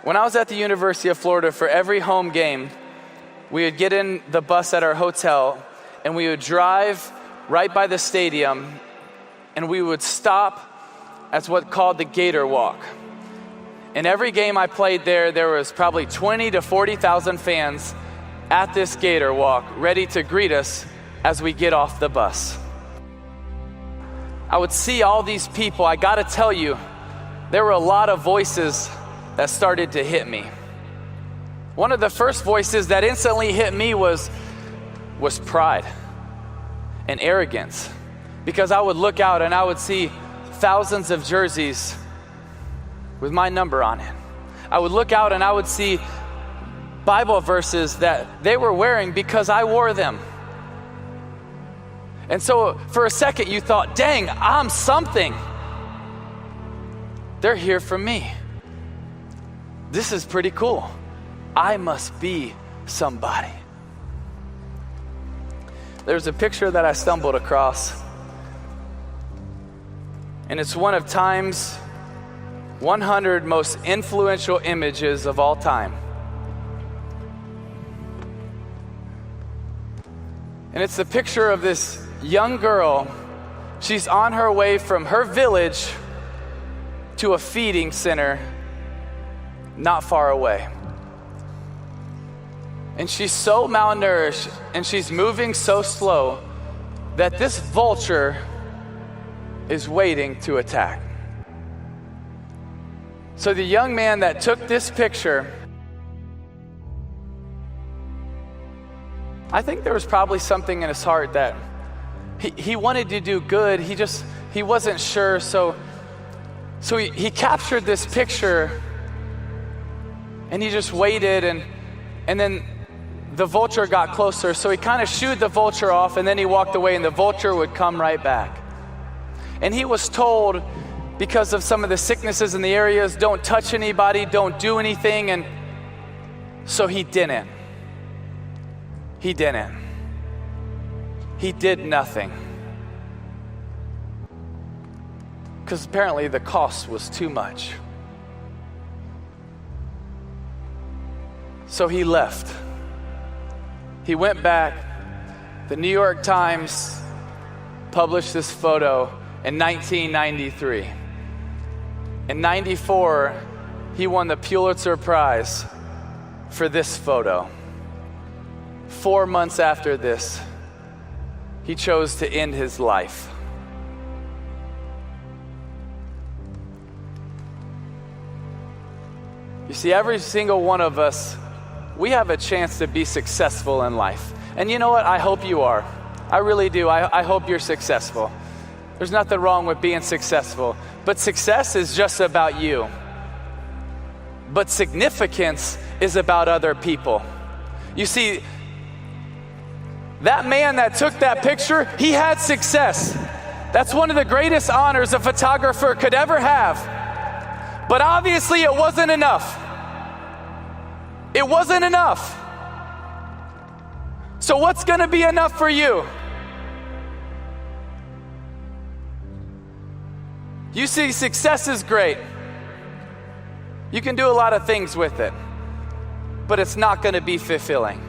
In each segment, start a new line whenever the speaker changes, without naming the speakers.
When I was at the University of Florida, for every home game, we would get in the bus at our hotel and we would drive right by the stadium and we would stop at what's called the Gator Walk. And every game I played there was probably 20 to 40,000 fans at this Gator Walk ready to greet us as we get off the bus. I would see all these people. I gotta tell you, there were a lot of voices that started to hit me. One of the first voices that instantly hit me was pride and arrogance, because I would look out and I would see thousands of jerseys with my number on it. I would look out and I would see Bible verses that they were wearing because I wore them. And so for a second you thought, dang, I'm something. They're here for me. This is pretty cool. I must be somebody. There's a picture that I stumbled across, and it's one of Time's 100 most influential images of all time. And it's the picture of this young girl. She's on her way from her village to a feeding center not far away. And she's so malnourished and she's moving so slow that this vulture is waiting to attack. So the young man that took this picture, I think there was probably something in his heart that he wanted to do good. He wasn't sure. So he captured this picture and he just waited, and then the vulture got closer. So he kind of shooed the vulture off, and then he walked away and the vulture would come right back. And he was told, because of some of the sicknesses in the areas, don't touch anybody, don't do anything. And so he didn't. He did nothing. Because apparently the cost was too much. So he left. He went back. The New York Times published this photo in 1993. In 94, he won the Pulitzer Prize for this photo. 4 months after this, he chose to end his life. You see, every single one of us, we have a chance to be successful in life. And you know what? I hope you are. I really do. I hope you're successful. There's nothing wrong with being successful. But success is just about you. But significance is about other people. You see, that man that took that picture, he had success. That's one of the greatest honors a photographer could ever have. But obviously it wasn't enough. It wasn't enough. So what's going to be enough for you? You see, success is great. You can do a lot of things with it, but it's not going to be fulfilling.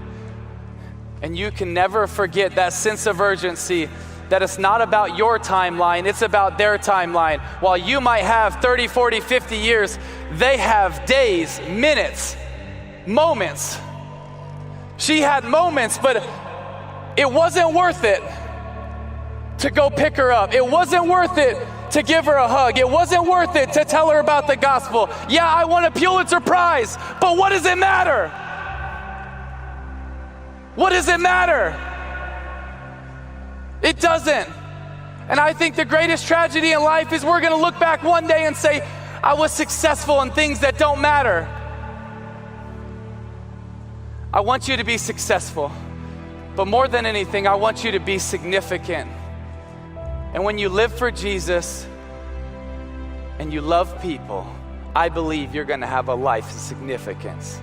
And you can never forget that sense of urgency, that it's not about your timeline, it's about their timeline. While you might have 30, 40, 50 years, they have days, minutes, moments. She had moments, but it wasn't worth it to go pick her up. It wasn't worth it to give her a hug. It wasn't worth it to tell her about the gospel. Yeah, I won a Pulitzer Prize, but what does it matter? What does it matter? It doesn't. And I think the greatest tragedy in life is we're going to look back one day and say, I was successful in things that don't matter. I want you to be successful, but more than anything, I want you to be significant. And when you live for Jesus and you love people, I believe you're going to have a life of significance.